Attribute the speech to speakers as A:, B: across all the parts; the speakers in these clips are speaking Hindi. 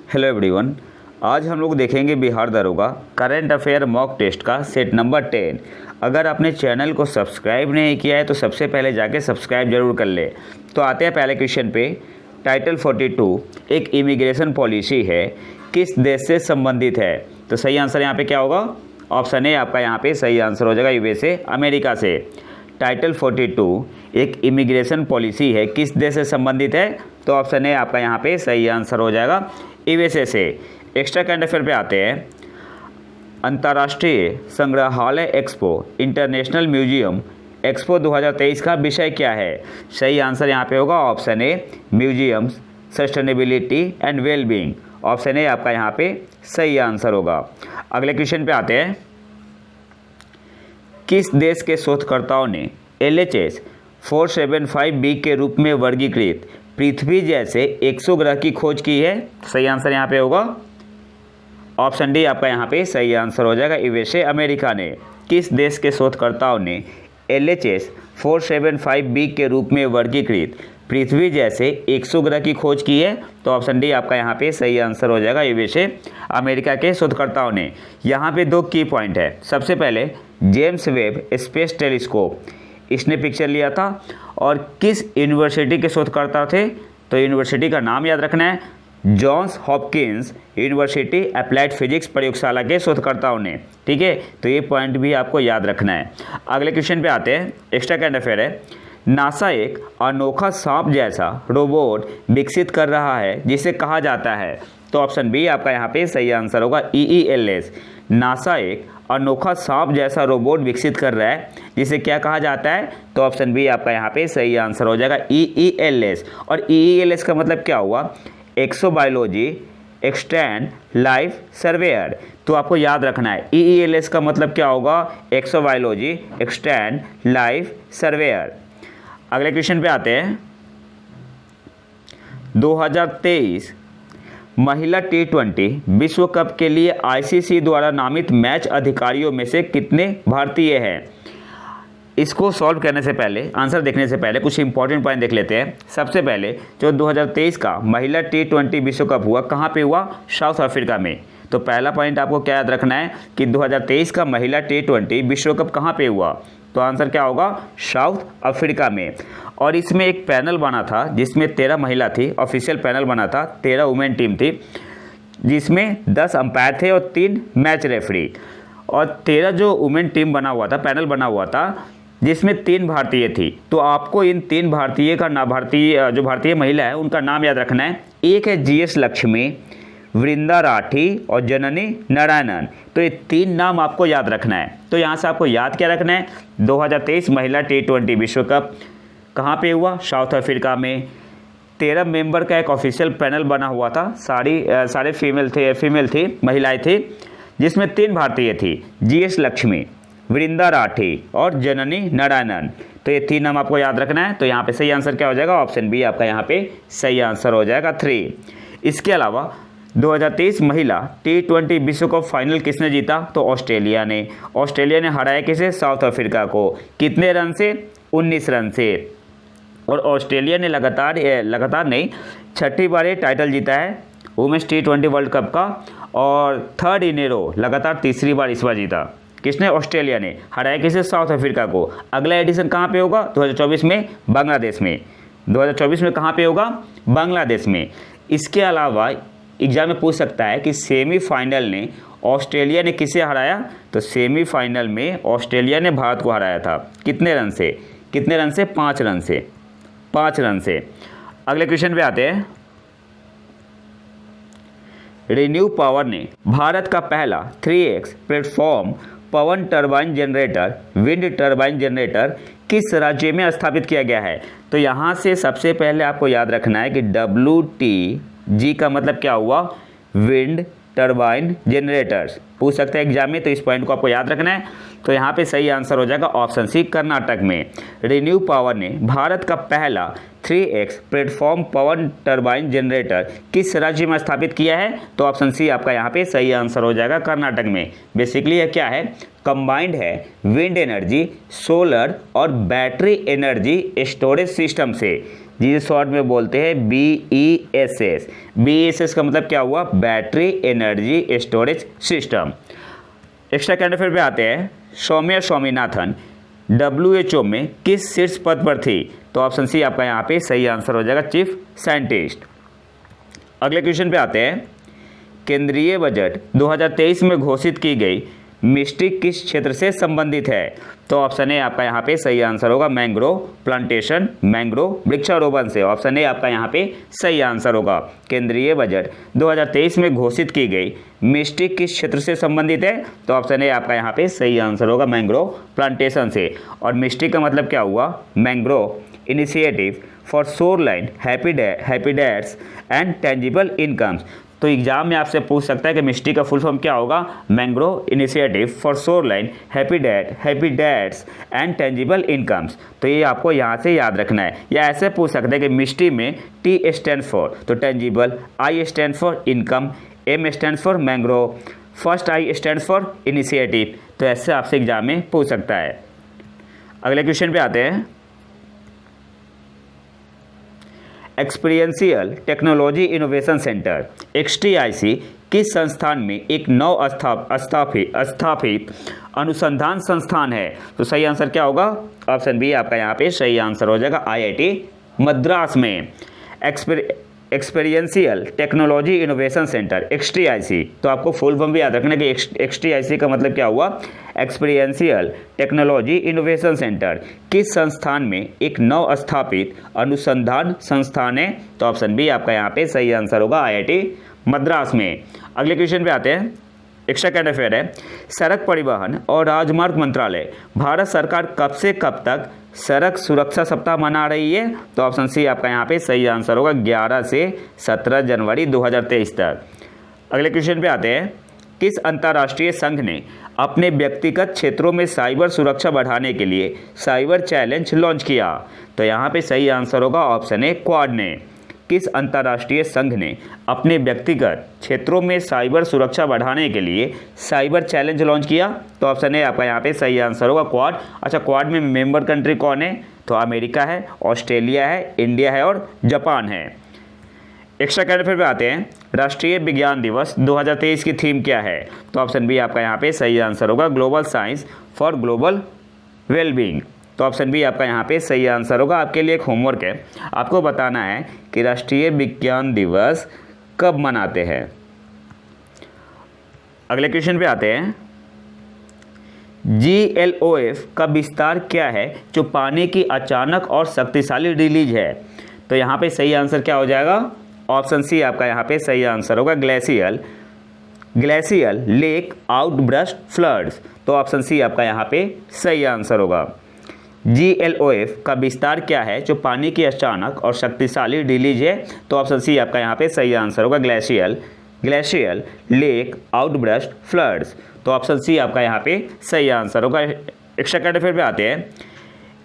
A: Hello everyone. आज हम लोग देखेंगे बिहार दरोगा करंट अफेयर मॉक टेस्ट का सेट नंबर 10। अगर आपने चैनल को सब्सक्राइब नहीं किया है तो सबसे पहले जाके सब्सक्राइब जरूर कर ले। तो आते हैं पहले क्वेश्चन पे। टाइटल 42 एक इमिग्रेशन पॉलिसी है, किस देश से संबंधित है? तो सही आंसर यहाँ पे क्या होगा? ऑप्शन ए आपका यहाँ पे सही आंसर हो जाएगा, यूएसए अमेरिका से। टाइटल 42 एक इमिग्रेशन पॉलिसी है, किस देश से संबंधित है? तो ऑप्शन ए आपका यहाँ पे सही आंसर हो जाएगा, यूएसए से। एक्स्ट्रा करंट अफेयर पे आते हैं। अंतर्राष्ट्रीय संग्रहालय एक्सपो इंटरनेशनल म्यूजियम एक्सपो 2023 का विषय क्या है? सही आंसर यहाँ पे होगा option A museums sustainability and wellbeing. Option A आपका यहाँ पे सही आंसर होगा। अगले क्वेश्चन पे आते हैं। किस देश के शोधकर्ताओं ने LHS 475b के रूप में वर्गीकृत पृथ्वी जैसे 100 ग्रह की खोज की है? सही आंसर यहाँ पे होगा ऑप्शन डी आपका यहाँ पे सही आंसर हो जाएगा, यूएसए अमेरिका ने। किस देश के शोधकर्ताओं ने LHS 475b के रूप में वर्गीकृत पृथ्वी जैसे 100 ग्रह की खोज की है? तो ऑप्शन डी आपका यहाँ पे सही आंसर हो जाएगा, यूएसए अमेरिका के शोधकर्ताओं ने। यहाँ पे दो की पॉइंट है। सबसे पहले जेम्स वेब स्पेस टेलीस्कोप, इसने पिक्चर लिया था, और किस यूनिवर्सिटी के शोधकर्ता थे? तो यूनिवर्सिटी का नाम याद रखना है, Johns Hopkins university applied physics प्रयोगशाला के शोधकर्ताओं ने। ठीक है, तो ये पॉइंट भी आपको याद रखना है। अगले क्वेश्चन पे आते हैं। एक्स्ट्रा करंट अफेयर है। नासा एक अनोखा सांप जैसा रोबोट विकसित कर रहा है जिसे कहा जाता है? तो ऑप्शन बी आपका यहाँ पे सही आंसर होगा, EELS। नासा एक अनोखा सांप जैसा रोबोट विकसित कर रहा है जिसे क्या कहा जाता है? तो ऑप्शन बी आपका यहाँ पे सही आंसर हो जाएगा, EELS। और EELS का मतलब क्या हुआ? Exobiology extend life surveyor. तो आपको याद रखना है EELS का मतलब क्या होगा? Exobiology extend life surveyor. अगले क्वेश्चन पे आते हैं। 2023 महिला T20 विश्व कप के लिए ICC द्वारा नामित मैच अधिकारियों में से कितने भारतीय हैं? इसको सॉल्व करने से पहले, आंसर देखने से पहले कुछ इंपॉर्टेंट पॉइंट देख लेते हैं। सबसे पहले जो 2023 का महिला T20 विश्व कप हुआ, कहाँ पे हुआ? साउथ अफ्रीका में। तो पहला पॉइंट आपको क्या याद रखना है कि 2023 का महिला T20 विश्व कप कहाँ पे हुआ? तो आंसर क्या होगा? साउथ अफ्रीका में। और इसमें एक पैनल बना था जिसमें 13 महिला थी, ऑफिशियल पैनल बना था, 13 वुमेन टीम थी, जिसमें 10 अंपायर थे और 3 मैच रेफरी। और 13 जो वुमेन टीम बना हुआ था, पैनल बना हुआ था, जिसमें 3 भारतीय थी। तो आपको इन 3 भारतीय का जो भारतीय महिला है उनका नाम याद रखना है। एक है GS लक्ष्मी, वृंदा राठी और जननी नारायणन। तो ये 3 नाम आपको याद रखना है। तो यहाँ से आपको याद क्या रखना है? 2023 महिला T20 विश्व कप कहाँ पे हुआ? साउथ अफ्रीका में। 13 मेंबर का एक ऑफिशियल पैनल बना हुआ था, सारे फीमेल थी, महिलाएं थी, जिसमें 3 भारतीय थी, GS लक्ष्मी, वृंदा राठी और जननी नारायणन। तो ये 3 नाम आपको याद रखना है। तो यहाँ पे सही आंसर क्या हो जाएगा? ऑप्शन बी आपका यहाँ पे सही आंसर हो जाएगा, 3। इसके अलावा 2023 महिला T20 विश्व कप फाइनल किसने जीता? तो ऑस्ट्रेलिया ने हराया किसे? साउथ अफ्रीका को। कितने रन से? 19 रन से। और ऑस्ट्रेलिया ने लगातार नहीं, 6ठी बार ये टाइटल जीता है वुमेन्स T20 वर्ल्ड कप का, और 3rd इन ए रो, लगातार तीसरी बार इस बार जीता। किसने? ऑस्ट्रेलिया ने। हराया किसे? साउथ अफ्रीका को। अगला एडिशन कहाँ पे होगा? 2024 में बांग्लादेश में। 2024 में कहाँ पे होगा? बांग्लादेश में। इसके अलावा एग्जाम में पूछ सकता है कि सेमीफाइनल ने ऑस्ट्रेलिया ने किसे हराया? तो सेमीफाइनल में ऑस्ट्रेलिया ने भारत को हराया था। कितने रन से? 5 रन से। 5 रन से। अगले क्वेश्चन पे आते हैं। रिन्यू पावर ने भारत का पहला 3x प्लेटफॉर्म पवन turbine generator, wind turbine generator किस राज्य में स्थापित किया गया है? तो यहाँ से सबसे पहले आपको याद रखना है कि WTG का मतलब क्या हुआ? Wind turbine generators. पूछ सकते हैं एग्जाम में, तो इस पॉइंट को आपको याद रखना है। तो यहाँ पे सही आंसर हो जाएगा ऑप्शन सी, कर्नाटक में। रिन्यू पावर ने भारत का पहला 3x प्लेटफॉर्म पवन टरबाइन जनरेटर किस राज्य में स्थापित किया है? तो ऑप्शन सी आपका यहाँ पे सही आंसर हो जाएगा, कर्नाटक में। बेसिकली यह क्या है? कंबाइंड है विंड एनर्जी, सोलर और बैटरी एनर्जी स्टोरेज सिस्टम से जिसे शॉर्ट में बोलते हैं BESS। BESS का मतलब क्या हुआ? Battery energy storage system. Extra current affair पे आते हैं। सौम्या स्वामीनाथन WHO में किस शीर्ष पद पर थी? तो ऑप्शन सी आपका यहाँ पे सही आंसर हो जाएगा, चीफ साइंटिस्ट। अगले क्वेश्चन पे आते हैं। केंद्रीय बजट 2023 में घोषित की गई मिस्ट्री किस क्षेत्र से संबंधित है? तो ऑप्शन ए आपका यहाँ पे सही आंसर होगा, मैंग्रोव प्लांटेशन, मैंग्रोव वृक्षारोपण से। ऑप्शन ए आपका यहाँ पे सही आंसर होगा। केंद्रीय बजट 2023 में घोषित की गई मिस्ट्री किस क्षेत्र से संबंधित है? तो ऑप्शन ए आपका यहाँ पे सही आंसर होगा, मैंग्रोव प्लांटेशन से। और मिस्ट्री का मतलब क्या हुआ? Mangrove initiative for shoreline habitats and tangible incomes. तो एग्जाम में आपसे पूछ सकता है कि मिस्ट्री का फुल फॉर्म क्या होगा? Mangrove initiative for shoreline habitats and tangible incomes. तो ये आपको यहाँ से याद रखना है। या ऐसे पूछ सकते हैं कि मिस्ट्री में T स्टैंड फॉर तो tangible, I stand for income, M stand for mangrove, first I stand for initiative. तो ऐसे आपसे एग्जाम में पूछ सकता है। अगले क्वेश्चन पे आते हैं। Experiential technology innovation centre XTIC किस संस्थान में एक नव स्थापित अनुसंधान संस्थान है? तो सही आंसर क्या होगा? ऑप्शन बी आपका यहाँ पे सही आंसर हो जाएगा, IIT मद्रास में। Experiential technology innovation centre XTIC। तो आपको फुल फॉर्म भी याद रखना कि XTIC का मतलब क्या हुआ? एक्सपीरियंशियल टेक्नोलॉजी इनोवेशन सेंटर किस संस्थान में एक नव स्थापित अनुसंधान संस्थान है? तो ऑप्शन बी आपका यहाँ पे सही आंसर होगा, IIT मद्रास में। अगले क्वेश्चन पे आते हैं। एक्स्ट्रा करंट अफेयर है। सड़क परिवहन और राजमार्ग मंत्रालय भारत सरकार कब से कब तक सड़क सुरक्षा सप्ताह मना रही है? तो ऑप्शन सी आपका यहाँ पे सही आंसर होगा, 11 से 17 जनवरी 2023 तक। अगले क्वेश्चन पे आते हैं। किस अंतर्राष्ट्रीय संघ ने अपने व्यक्तिगत क्षेत्रों में साइबर सुरक्षा बढ़ाने के लिए साइबर चैलेंज लॉन्च किया? तो यहाँ पे सही आंसर होगा, ऑप्शन ए क्वाड ने। किस अंतर्राष्ट्रीय संघ ने अपने व्यक्तिगत क्षेत्रों में साइबर सुरक्षा बढ़ाने के लिए साइबर चैलेंज लॉन्च किया? तो ऑप्शन ए आपका यहाँ पे सही आंसर होगा, क्वाड। अच्छा, क्वाड में मेंबर कंट्री कौन है? तो अमेरिका है, ऑस्ट्रेलिया है, इंडिया है और जापान है। एक्स्ट्रा करंट अफेयर पे आते हैं। राष्ट्रीय विज्ञान दिवस 2023 की थीम क्या है? तो ऑप्शन बी आपका यहाँ पे सही आंसर होगा, global science for global wellbeing. तो ऑप्शन बी आपका यहाँ पे सही आंसर होगा। आपके लिए एक होमवर्क है, आपको बताना है कि राष्ट्रीय विज्ञान दिवस कब मनाते हैं। अगले क्वेश्चन पे आते हैं। GLOF का विस्तार क्या है जो पानी की अचानक और शक्तिशाली रिलीज है? तो यहाँ पे सही आंसर क्या हो जाएगा? ऑप्शन सी आपका यहाँ पे सही आंसर होगा, ग्लेशियल लेक आउटबर्स्ट फ्लड्स। तो ऑप्शन सी आपका यहाँ पे सही आंसर होगा। GLOF का विस्तार क्या है जो पानी की अचानक और शक्तिशाली रिलीज है? तो ऑप्शन सी आपका यहाँ पे सही आंसर होगा, ग्लेशियल लेक आउटबर्स्ट फ्लड्स। तो ऑप्शन सी आपका यहाँ पे सही आंसर होगा। एक्स्ट्रा करंट अफेयर पे आते हैं।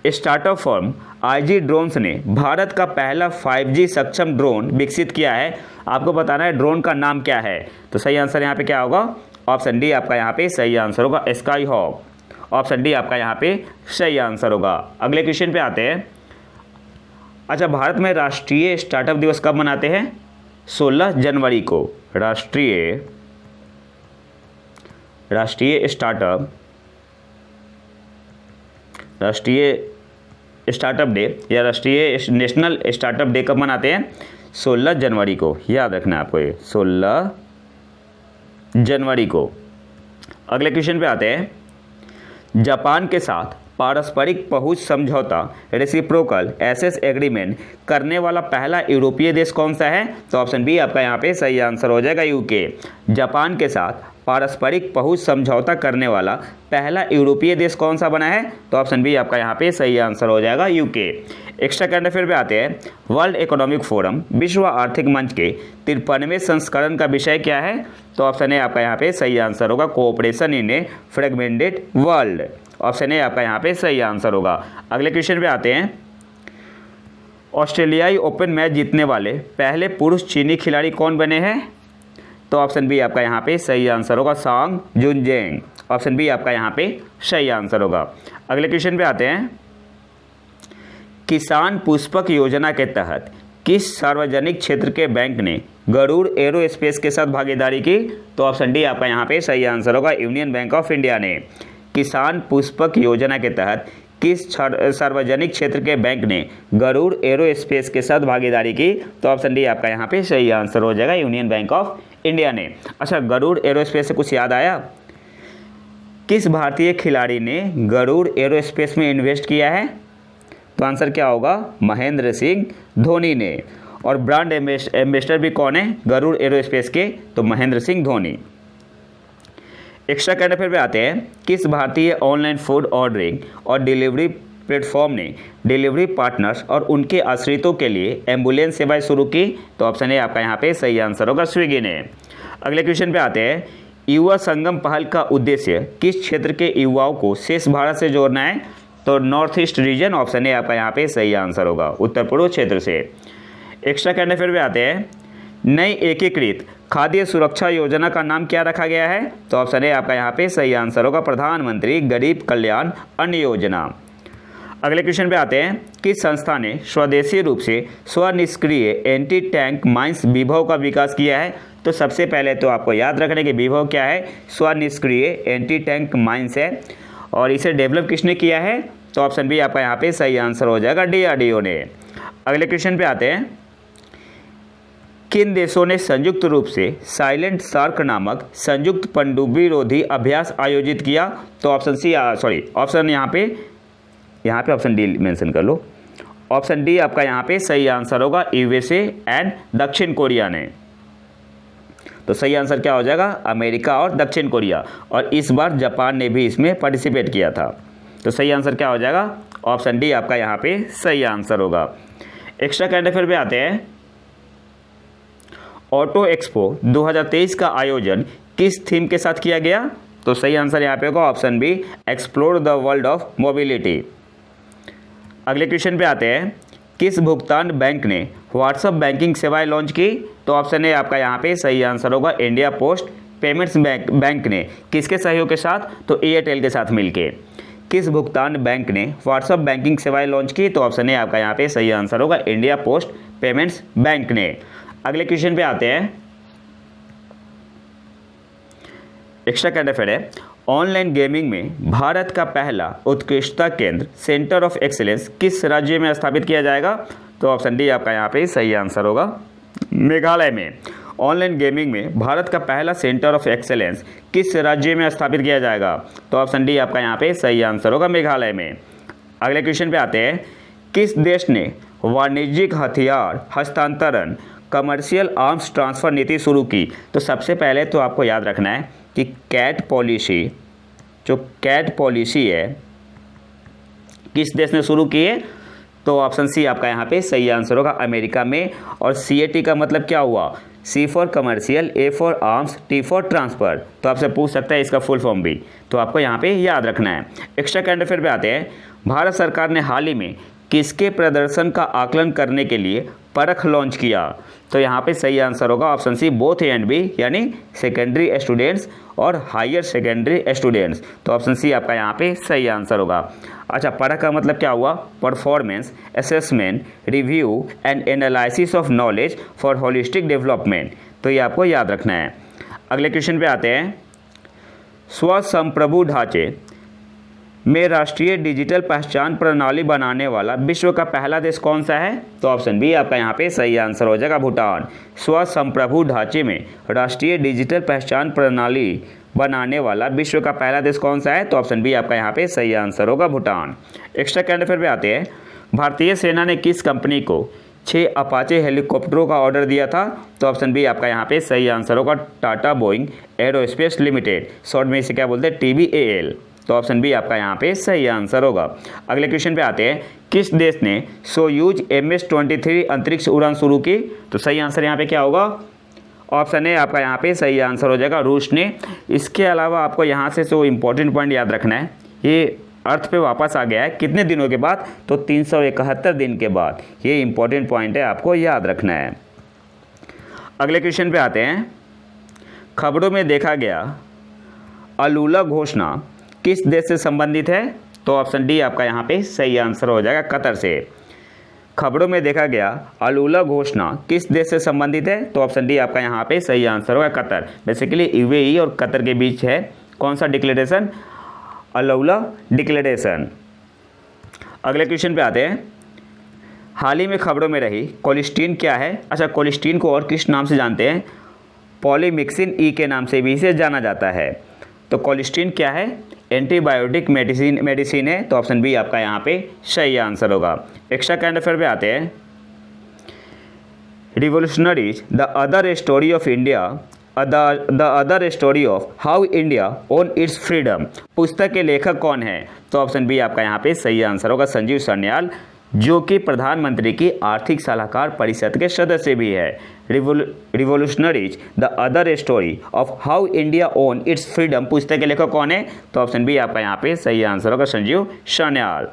A: स्टार्टअप फर्म IG ड्रोन्स ने भारत का पहला 5G सक्षम ड्रोन विकसित किया है। आपको बताना है ड्रोन का नाम क्या है? तो सही आंसर यहाँ पे क्या होगा? ऑप्शन डी आपका यहाँ पे सही आंसर होगा, स्काई हॉक। ऑप्शन डी आपका यहाँ पे सही आंसर होगा। अगले क्वेश्चन पे आते हैं। अच्छा, भारत में राष्ट्रीय स्टार्टअप दिवस कब मनाते हैं? 16 जनवरी को राष्ट्रीय स्टार्टअप डे या राष्ट्रीय नेशनल स्टार्टअप डे कब मनाते हैं? 16 जनवरी को। याद रखना है आपको ये, 16 जनवरी को। अगले क्वेश्चन पे आते हैं। जापान के साथ पारस्परिक पहुंच समझौता रेसिप्रोकल एसेस एग्रीमेंट करने वाला पहला यूरोपीय देश कौन सा है? तो ऑप्शन बी आपका यहाँ पे सही आंसर हो जाएगा, UK। जापान के साथ पारस्परिक पहुंच समझौता करने वाला पहला यूरोपीय देश कौन सा बना है? तो ऑप्शन बी आपका यहाँ पे सही आंसर हो जाएगा, UK। एक्स्ट्रा करंट अफेयर पे आते हैं। वर्ल्ड इकोनॉमिक फोरम विश्व आर्थिक मंच के 53वें संस्करण का विषय क्या है? तो ऑप्शन ए आपका यहाँ पे सही आंसर होगा, cooperation in a fragmented world. Option A आपका यहाँ पे सही आंसर होगा। अगले क्वेश्चन पे आते हैं। ऑस्ट्रेलियाई ओपन मैच जीतने वाले पहले पुरुष चीनी खिलाड़ी कौन बने हैं? तो ऑप्शन बी आपका यहाँ पे सही आंसर होगा, सांग जुनजेंग। ऑप्शन बी आपका यहाँ पे सही आंसर होगा। अगले क्वेश्चन पे आते हैं। किसान पुष्पक योजना के तहत किस सार्वजनिक क्षेत्र के बैंक ने गरुड़ एरोस्पेस के साथ भागीदारी की? तो ऑप्शन डी आपका यहाँ पे सही आंसर होगा, यूनियन बैंक ऑफ इंडिया ने। किसान पुष्पक योजना के तहत किस सार्वजनिक क्षेत्र के बैंक ने गरुड़ एरोस्पेस के साथ भागीदारी की? तो ऑप्शन डी आपका यहाँ पे सही आंसर हो जाएगा, यूनियन बैंक ऑफ इंडिया ने। अच्छा, गरुड़ एरोस्पेस से कुछ याद आया? किस भारतीय खिलाड़ी ने गरुड़ एरोस्पेस में इन्वेस्ट किया है? तो आंसर क्या होगा? महेंद्र सिंह धोनी ने। और ब्रांड एम्बेसडर भी कौन है गरुड़ एरोस्पेस के? तो Mahendra Singh Dhoni. Extra current affair पे आते हैं। किस भारतीय ऑनलाइन फूड ऑर्डरिंग और डिलीवरी प्लेटफॉर्म ने डिलीवरी पार्टनर्स और उनके आश्रितों के लिए एम्बुलेंस सेवाएं शुरू की? तो ऑप्शन ए आपका यहाँ पे सही आंसर होगा, स्विगी ने। अगले क्वेश्चन पे आते हैं। युवा संगम पहल का उद्देश्य किस क्षेत्र के युवाओं को शेष भारत से जोड़ना है? तो north east region, option A आपका यहाँ पे सही आंसर होगा, उत्तर पूर्व क्षेत्र से। एक्स्ट्रा करंट अफेयर पे आते हैं। नई एकीकृत खाद्य सुरक्षा योजना का नाम क्या रखा गया है? तो ऑप्शन ए आपका यहाँ पे सही आंसर होगा, प्रधानमंत्री गरीब कल्याण अन्न योजना। अगले क्वेश्चन पे आते हैं। किस संस्था ने स्वदेशी रूप से स्वनिष्क्रिय एंटी टैंक माइंस विभव का विकास किया है? तो सबसे पहले तो आपको याद रखने के विभव क्या है? स्वनिष्क्रिय एंटी टैंक माइंस है। और इसे डेवलप किसने किया है? तो ऑप्शन बी आपका यहाँ पे सही आंसर हो जाएगा, DRDO ने। अगले क्वेश्चन पे आते हैं। किन देशों ने संयुक्त रूप से साइलेंट शार्क नामक संयुक्त पनडुब्बी रोधी अभ्यास आयोजित किया? तो ऑप्शन यहाँ पे ऑप्शन डी मेंशन कर लो। ऑप्शन डी आपका यहाँ पे सही आंसर होगा, USA एंड दक्षिण कोरिया ने। तो सही आंसर क्या हो जाएगा? अमेरिका और दक्षिण कोरिया। और इस बार जापान ने भी इसमें पार्टिसिपेट किया था। तो सही आंसर क्या हो जाएगा? ऑप्शन डी आपका यहाँ पे सही आंसर होगा। एक्स्ट्रा करंट अफेयर पे आते हैं। ऑटो एक्सपो 2023 का आयोजन किस थीम के साथ किया गया? तो सही आंसर यहाँ पे होगा, option B, explore the world of mobility. अगले क्वेश्चन पे आते हैं। किस भुगतान बैंक ने व्हाट्सएप बैंकिंग सेवाएं लॉन्च की? तो ऑप्शन ए आपका यहाँ पे सही आंसर होगा, इंडिया पोस्ट पेमेंट्स बैंक ने। किसके सहयोग के साथ? तो एयरटेल के साथ मिलके। किस भुगतान बैंक ने व्हाट्सएप बैंकिंग सेवाएं लॉन्च की? तो ऑप्शन ए आपका यहाँ पे सही आंसर होगा, इंडिया पोस्ट पेमेंट्स बैंक ने। अगले क्वेश्चन पे आते हैं। एक्स्ट्रा करंट अफेयर है। ऑनलाइन गेमिंग में भारत का पहला उत्कृष्टता केंद्र सेंटर ऑफ एक्सीलेंस किस राज्य में स्थापित किया जाएगा? तो ऑप्शन डी आपका यहाँ पे सही आंसर होगा, मेघालय में। ऑनलाइन गेमिंग में भारत का पहला सेंटर ऑफ एक्सेलेंस किस राज्य में स्थापित किया जाएगा? तो ऑप्शन डी आपका यहाँ पे सही आंसर होगा, मेघालय में। अगले क्वेश्चन पे आते हैं। किस देश ने वाणिज्यिक हथियार हस्तांतरण कमर्शियल आर्म्स ट्रांसफ़र नीति शुरू की? तो सबसे पहले तो आपको याद रखना है कि कैट पॉलिसी है किस देश ने शुरू की है? तो ऑप्शन सी आपका यहाँ पे सही आंसर होगा, अमेरिका में। और CAT का मतलब क्या हुआ? C for commercial, A for arms, T for transfer. तो आपसे पूछ सकता है इसका फुल फॉर्म भी, तो आपको यहाँ पे याद रखना है। एक्स्ट्रा करंट अफेयर पे आते हैं। भारत सरकार ने हाल ही में किसके प्रदर्शन का आकलन करने के लिए परख लॉन्च किया? तो यहाँ पे सही आंसर होगा, option C, both A and B, यानी सेकेंडरी स्टूडेंट्स और हायर सेकेंडरी स्टूडेंट्स। तो ऑप्शन सी आपका यहाँ पे सही आंसर होगा। अच्छा, परख का मतलब क्या हुआ? Performance assessment review and analysis of knowledge for holistic development. तो ये आपको याद रखना है। अगले क्वेश्चन पे आते हैं। स्वसंप्रभु ढांचे में राष्ट्रीय डिजिटल पहचान प्रणाली बनाने वाला विश्व का पहला देश कौन सा है? तो ऑप्शन बी आपका यहाँ पे सही आंसर हो जाएगा, भूटान। स्वसंप्रभु ढांचे में राष्ट्रीय डिजिटल पहचान प्रणाली बनाने वाला विश्व का पहला देश कौन सा है? तो ऑप्शन बी आपका यहाँ पे सही आंसर होगा, भूटान। एक्स्ट्रा करंट अफेयर पे आते हैं। भारतीय सेना ने किस कंपनी को 6 अपाचे हेलीकॉप्टरों का ऑर्डर दिया था? तो ऑप्शन बी आपका यहाँ पे सही आंसर होगा, Tata Boeing aerospace limited, short में इसे क्या बोलते हैं? TBAL। तो ऑप्शन बी आपका यहाँ पे सही आंसर होगा। अगले क्वेश्चन पे आते हैं। किस देश ने सोयूज MS-23 अंतरिक्ष उड़ान शुरू की? तो सही आंसर यहाँ पे क्या होगा? ऑप्शन ए आपका यहाँ पे सही आंसर हो जाएगा, रूस ने। इसके अलावा आपको यहाँ से जो इम्पोर्टेंट पॉइंट याद रखना है, ये अर्थ पे वापस आ गया है कितने दिनों के बाद? तो 371 दिन के बाद। ये इंपॉर्टेंट पॉइंट है, आपको याद रखना है। अगले क्वेश्चन पे आते हैं। खबरों में देखा गया अलूला घोषणा किस देश से संबंधित है? तो ऑप्शन डी आपका यहाँ पे सही आंसर हो जाएगा, कतर से। खबरों में देखा गया अलूला घोषणा किस देश से संबंधित है? तो ऑप्शन डी आपका यहाँ पे सही आंसर होगा, कतर। बेसिकली यूएई और कतर के बीच है कौन सा डिक्लेरेशन? अलूला डिक्लेरेशन। अगले क्वेश्चन पे आते हैं। हाल ही में खबरों में रही कोलिस्टीन क्या है? अच्छा, कोलिस्टीन को और किस नाम से जानते हैं? पॉलीमिक्सिन ई के नाम से भी इसे जाना जाता है। तो कोलिस्टीन क्या है? एंटीबायोटिक मेडिसिन है। तो ऑप्शन बी आपका यहाँ पे सही आंसर होगा। एक्स्ट्रा करंट अफेयर पे आते हैं। Revolutionaries the other story of India the other story of how India own it's freedom, पुस्तक के लेखक कौन है? तो ऑप्शन बी आपका यहाँ पे सही आंसर होगा, संजीव सान्याल, जो कि प्रधानमंत्री की आर्थिक सलाहकार परिषद के सदस्य भी है। Revolutionaries the other story of how India own it's freedom, पुस्तक के लेखक कौन है? तो ऑप्शन बी आपका यहाँ पे सही आंसर होगा, संजीव सान्याल।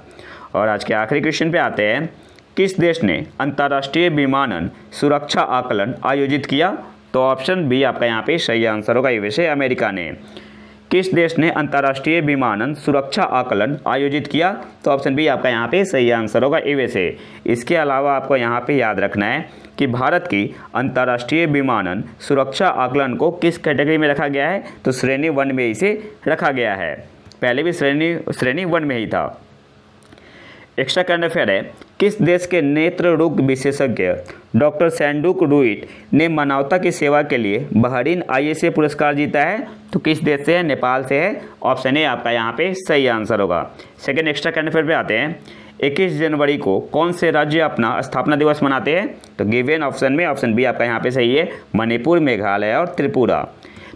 A: और आज के आखिरी क्वेश्चन पे आते हैं। किस देश ने अंतर्राष्ट्रीय विमानन सुरक्षा आकलन आयोजित किया? तो ऑप्शन बी आपका यहाँ पे सही आंसर होगा, यूएसए, अमेरिका ने। किस देश ने अंतर्राष्ट्रीय विमानन सुरक्षा आकलन आयोजित किया? तो ऑप्शन बी आपका यहाँ पे सही आंसर होगा, यूएसए। इसके अलावा आपको यहाँ पे याद रखना है कि भारत की अंतर्राष्ट्रीय विमानन सुरक्षा आकलन को किस कैटेगरी में रखा गया है? तो श्रेणी 1 में इसे रखा गया है, पहले भी श्रेणी 1 में ही था। एक्स्ट्रा करंट अफेयर है। किस देश के नेत्र रोग विशेषज्ञ डॉक्टर सैंडुक रुइट ने मानवता की सेवा के लिए बहरीन आईएसए पुरस्कार जीता है? तो किस देश से है? नेपाल से है। ऑप्शन ए आपका यहाँ पे सही आंसर होगा। सेकेंड एक्स्ट्रा करंट अफेयर पे आते हैं। 21 जनवरी को कौन से राज्य अपना स्थापना दिवस मनाते हैं? तो गिवन ऑप्शन में ऑप्शन बी आपका यहाँ पे सही है, मणिपुर, मेघालय और त्रिपुरा।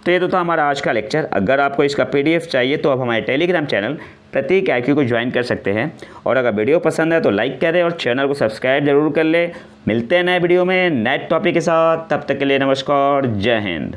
A: तो ये तो था हमारा आज का लेक्चर। अगर आपको इसका पीडीएफ चाहिए तो आप हमारे टेलीग्राम चैनल प्रतीक IQ को ज्वाइन कर सकते हैं। और अगर वीडियो पसंद है तो लाइक करें और चैनल को सब्सक्राइब जरूर कर लें। मिलते हैं नए वीडियो में नए टॉपिक के साथ, तब तक के लिए नमस्कार, जय हिंद।